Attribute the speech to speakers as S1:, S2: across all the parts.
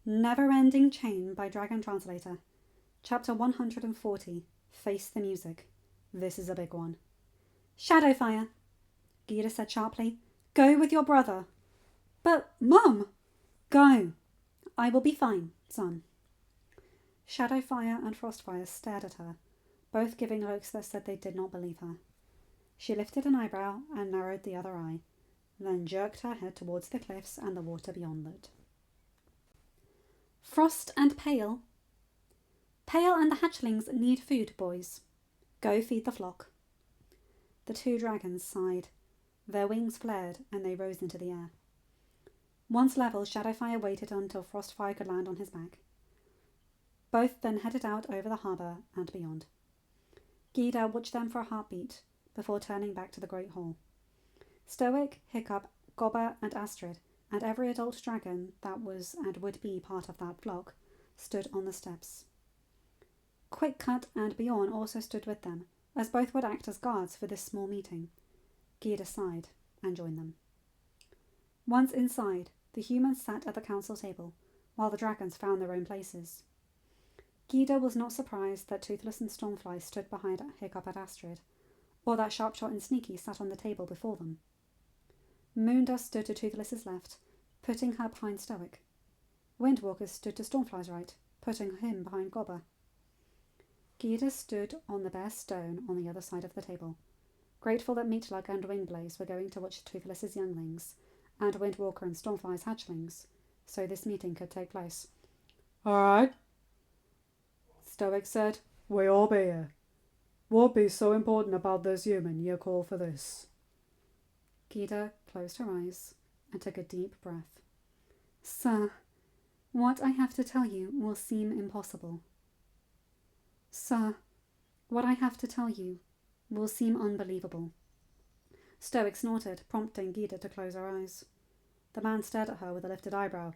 S1: Neverending Chain by Dragon Translator. Chapter 140. Face the Music. This is a big one. Shadowfire, Gita said sharply. Go with your brother. But, Mum! Go. I will be fine, son. Shadowfire and Frostfire stared at her, both giving looks that said they did not believe her. She lifted an eyebrow and narrowed the other eye, then jerked her head towards the cliffs and the water beyond it. Frost and Pale. Pale and the hatchlings need food, boys. Go feed the flock. The two dragons sighed. Their wings flared and they rose into the air. Once level, Shadowfire waited until Frostfire could land on his back. Both then headed out over the harbour and beyond. Gita watched them for a heartbeat before turning back to the Great Hall. Stoic, Hiccup, Gobber and Astrid, and every adult dragon that was and would be part of that flock, stood on the steps. Quick Cut and Bjorn also stood with them, as both would act as guards for this small meeting. Gita sighed and joined them. Once inside, the humans sat at the council table, while the dragons found their own places. Gita was not surprised that Toothless and Stormfly stood behind Hiccup and Astrid, or that Sharpshot and Sneaky sat on the table before them. Moondust stood to Toothless's left, putting her behind Stoic. Windwalker stood to Stormfly's right, putting him behind Gobber. Gita stood on the bare stone on the other side of the table, grateful that Meatlug and Wingblaze were going to watch Toothless's younglings, and Windwalker and Stormfly's hatchlings, so this meeting could take place.
S2: All right, Stoic said. We all be here. What be so important about this human you call for this?
S1: Gita closed her eyes and took a deep breath. Sir, what I have to tell you will seem impossible. Sir, what I have to tell you will seem unbelievable. Stoic snorted, prompting Gita to close her eyes. The man stared at her with a lifted eyebrow.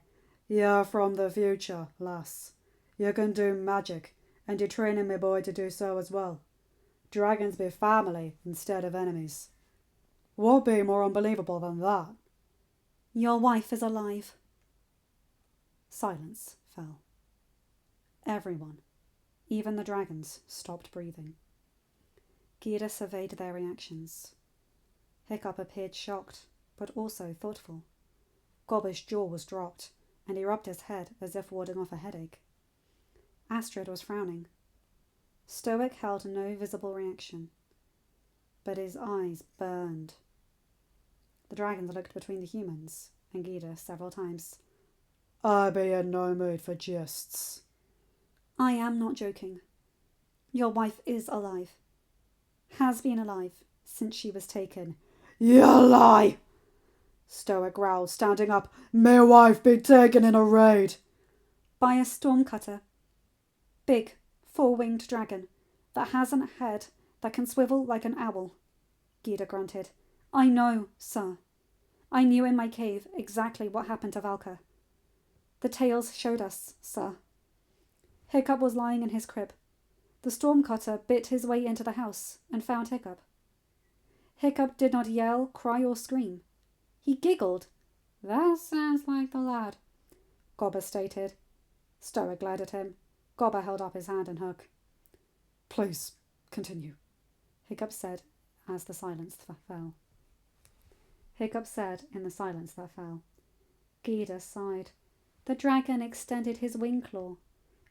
S2: You're from the future, lass. You can do magic, and you're training me boy to do so as well. Dragons be family instead of enemies. What be more unbelievable than that?
S1: Your wife is alive. Silence fell. Everyone, even the dragons, stopped breathing. Gita surveyed their reactions. Hiccup appeared shocked, but also thoughtful. Gobber's jaw was dropped, and he rubbed his head as if warding off a headache. Astrid was frowning. Stoic held no visible reaction, but his eyes burned. The dragons looked between the humans and Gita several times.
S2: I be in no mood for jests.
S1: I am not joking. Your wife is alive. Has been alive since she was taken.
S2: You lie! Stoic growled, standing up. My wife be taken in a raid.
S1: By a stormcutter. Big, four-winged dragon that has a head that can swivel like an owl. Gita grunted. I know, sir. I knew in my cave exactly what happened to Valka. The tales showed us, sir. Hiccup was lying in his crib. The stormcutter bit his way into the house and found Hiccup. Hiccup did not yell, cry, or scream. He giggled. That sounds like the lad, Gobber stated. Stoic glared at him. Gobber held up his hand in hook.
S2: Please, continue,
S1: Hiccup said as the silence fell. Hiccup said in the silence that fell. Gita sighed. The dragon extended his wing claw.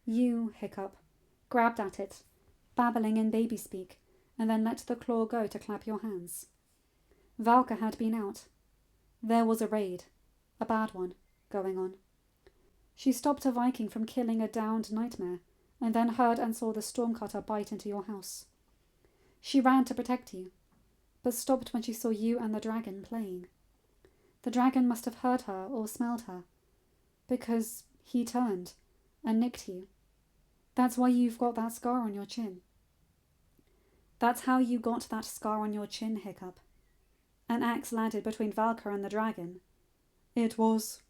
S1: You, Hiccup, grabbed at it, babbling in baby speak, and then let the claw go to clap your hands. Valka had been out. There was a raid, a bad one, going on. She stopped a Viking from killing a downed nightmare, and then heard and saw the stormcutter bite into your house. She ran to protect you, but stopped when she saw you and the dragon playing. The dragon must have heard her or smelled her, because he turned and nicked you. That's why you've got that scar on your chin. That's how you got that scar on your chin, Hiccup. An axe landed between Valka and the dragon.
S2: It was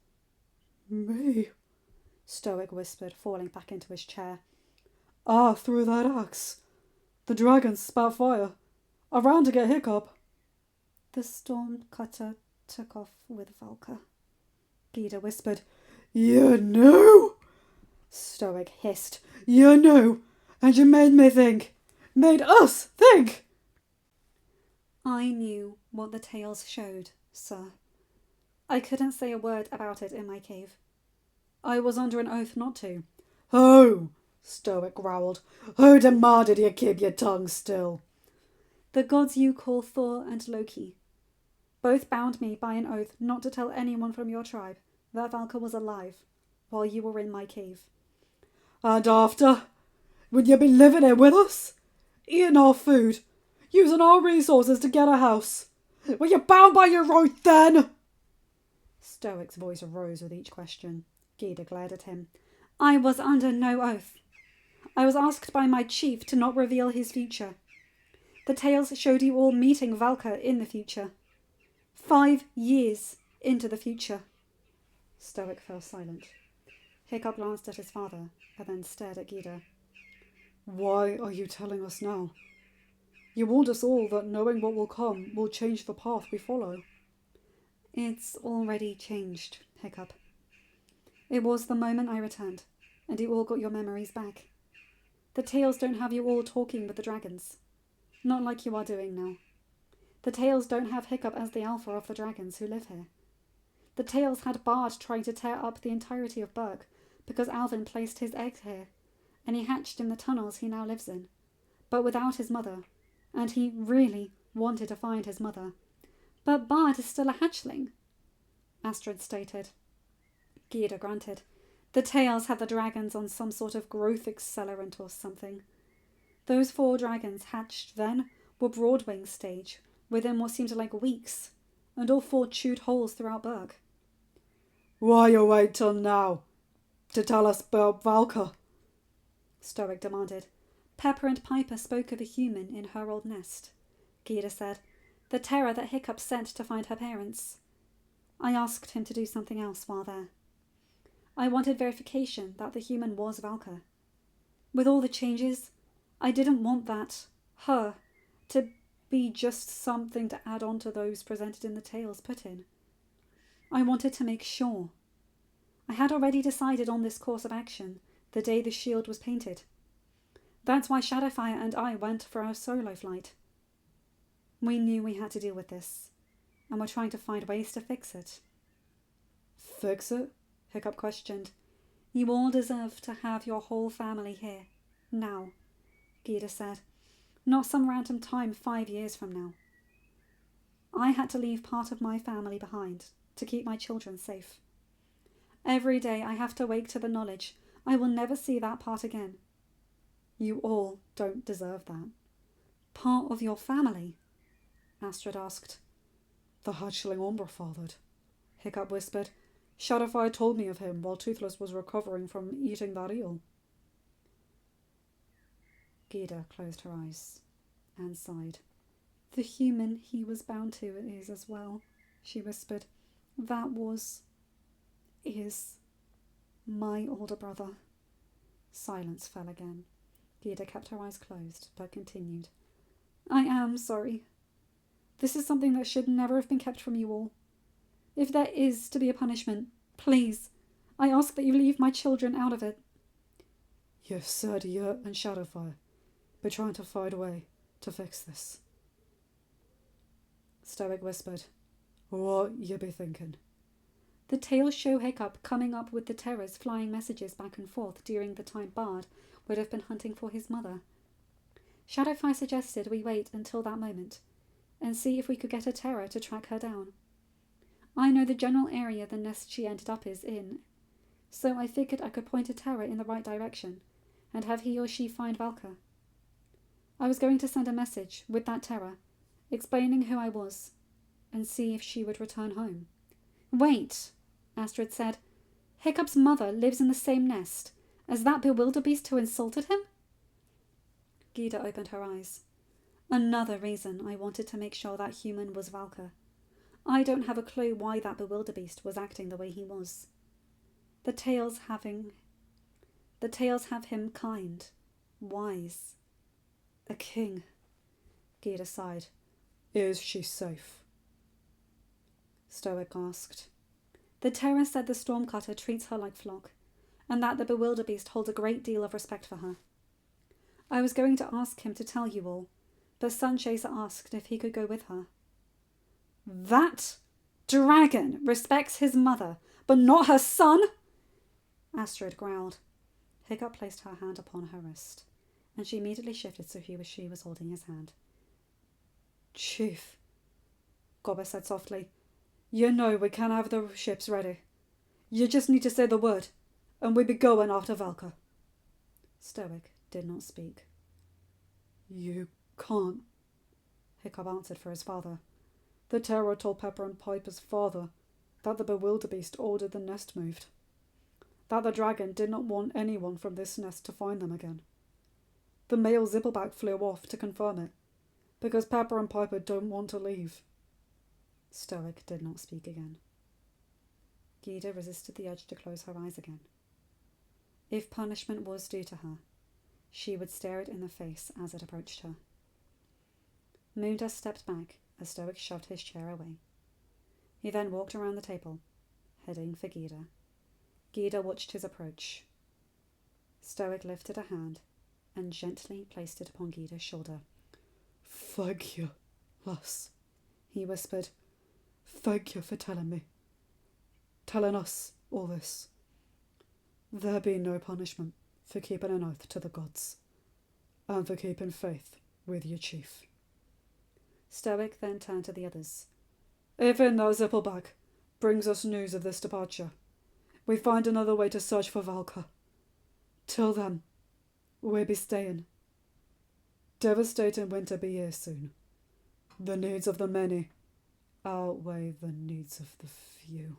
S2: me,
S1: Stoic whispered, falling back into his chair.
S2: I threw that axe. The dragon spat fire. I ran to get Hiccup.
S1: The stormcutter took off with Valka, Gita whispered.
S2: You knew? Stoic hissed. You knew, and you made me think. Made us think.
S1: I knew what the tales showed, sir. I couldn't say a word about it in my cave. I was under an oath not to.
S2: Who? Stoic growled. Who demanded you keep your tongue still?
S1: The gods you call Thor and Loki. Both bound me by an oath not to tell anyone from your tribe that Valka was alive while you were in my cave.
S2: And after? Would you be living here with us? Eating our food? Using our resources to get a house? Were you bound by your oath then?
S1: Stoic's voice rose with each question. Gyda glared at him. I was under no oath. I was asked by my chief to not reveal his future. The tales showed you all meeting Valka in the future. 5 years into the future. Stoic fell silent. Hiccup glanced at his father and then stared at Gyda.
S2: Why are you telling us now? You warned us all that knowing what will come will change the path we follow.
S1: It's already changed, Hiccup. It was the moment I returned, and you all got your memories back. The tales don't have you all talking with the dragons. Not like you are doing now. The tales don't have Hiccup as the alpha of the dragons who live here. The tales had Bard trying to tear up the entirety of Berg because Alvin placed his egg here, and he hatched in the tunnels he now lives in, but without his mother, and he really wanted to find his mother. But Bard is still a hatchling, Astrid stated. Gyda grunted. The tales had the dragons on some sort of growth accelerant or something. Those 4 dragons hatched then were Broadwing stage, within what seemed like weeks, and all 4 chewed holes throughout Berg.
S2: Why you wait till now to tell us about Valka?
S1: Stoic demanded. Pepper and Piper spoke of a human in her old nest, Gyda said. The terror that Hiccup sent to find her parents. I asked him to do something else while there. I wanted verification that the human was Valka. With all the changes, I didn't want that, her, to be just something to add on to those presented in the tales put in. I wanted to make sure. I had already decided on this course of action the day the shield was painted. That's why Shadowfire and I went for our solo flight. We knew we had to deal with this, and we're trying to find ways to fix it.
S2: Fix it?
S1: Hiccup questioned. You all deserve to have your whole family here, now, Gyda said. Not some random time 5 years from now. I had to leave part of my family behind to keep my children safe. Every day I have to wake to the knowledge I will never see that part again. You all don't deserve that. Part of your family? Astrid asked.
S2: The hatchling Umbra fathered, Hiccup whispered. Shadowfire told me of him while Toothless was recovering from eating that eel.
S1: Gyda closed her eyes and sighed. The human he was bound to is as well, she whispered. That is my older brother. Silence fell again. Gyda kept her eyes closed, but continued. I am sorry. This is something that should never have been kept from you all. If there is to be a punishment, please, I ask that you leave my children out of it.
S2: You've said you and Shadowfire be trying to find a way to fix this.
S1: Stoic whispered.
S2: What you be thinking?
S1: The tales show Hiccup coming up with the terrors flying messages back and forth during the time Bard would have been hunting for his mother. Shadowfire suggested we wait until that moment and see if we could get a terror to track her down. I know the general area the nest she ended up is in, so I figured I could point a terror in the right direction and have he or she find Valka. I was going to send a message with that terror, explaining who I was, and see if she would return home. Wait, Astrid said. Hiccup's mother lives in the same nest as that bewilderbeast who insulted him? Gyda opened her eyes. Another reason I wanted to make sure that human was Valka. I don't have a clue why that bewilderbeast was acting the way he was. The tales have him kind, wise. A king. Gyda sighed.
S2: Is she safe?
S1: Stoic asked. The terror said the Stormcutter treats her like flock, and that the bewilderbeast holds a great deal of respect for her. I was going to ask him to tell you all, but Sunchaser asked if he could go with her. That dragon respects his mother, but not her son? Astrid growled. Hiccup placed her hand upon her wrist, and she immediately shifted so she was holding his hand.
S2: Chief, Gobber said softly, you know we can have the ships ready. You just need to say the word, and we be going after Valka.
S1: Stoic did not speak.
S2: You can't, Hiccup answered for his father. The terror told Pepper and Piper's father that the bewilderbeast ordered the nest moved. That the dragon did not want anyone from this nest to find them again. The male Zippleback flew off to confirm it, because Pepper and Piper don't want to leave.
S1: Stoic did not speak again. Gyda resisted the urge to close her eyes again. If punishment was due to her, she would stare it in the face as it approached her. Moondust stepped back as Stoic shoved his chair away. He then walked around the table, heading for Gyda. Gyda watched his approach. Stoic lifted a hand and gently placed it upon Gyda's shoulder.
S2: Thank you, lass, he whispered. Thank you for telling us all this. There be no punishment for keeping an oath to the gods, and for keeping faith with your chief.
S1: Stoic then turned to the others.
S2: If in that Zippleback brings us news of this departure, we find another way to search for Valka. Till then, we be staying. Devastating winter be here soon. The needs of the many outweigh the needs of the few.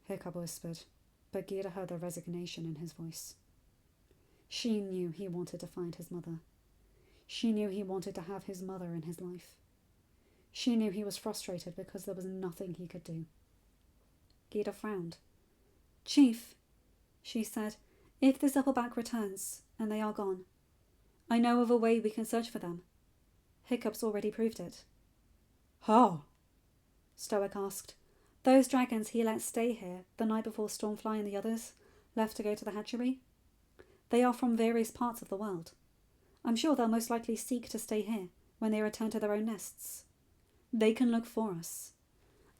S1: Hiccup whispered, but Gyda heard the resignation in his voice. She knew he wanted to find his mother. She knew he wanted to have his mother in his life. She knew he was frustrated because there was nothing he could do. Gyda frowned. Chief, she said, if the Zippleback returns and they are gone, I know of a way we can search for them. Hiccup's already proved it.
S2: How?
S1: Stoic asked. Those dragons he let stay here the night before Stormfly and the others left to go to the hatchery. They are from various parts of the world. I'm sure they'll most likely seek to stay here when they return to their own nests. They can look for us.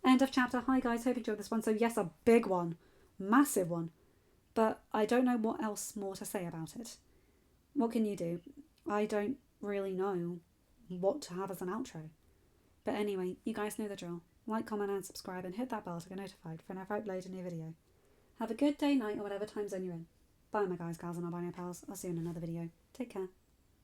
S1: End of chapter. Hi guys, hope you enjoyed this one. So yes, a big one. Massive one. But I don't know what else more to say about it. What can you do? I don't really know what to have as an outro. But anyway, you guys know the drill. Like, comment and subscribe and hit that bell to get notified whenever I upload a new video. Have a good day, night or whatever time zone you're in. Bye my guys, gals and albino pals. I'll see you in another video. Take care.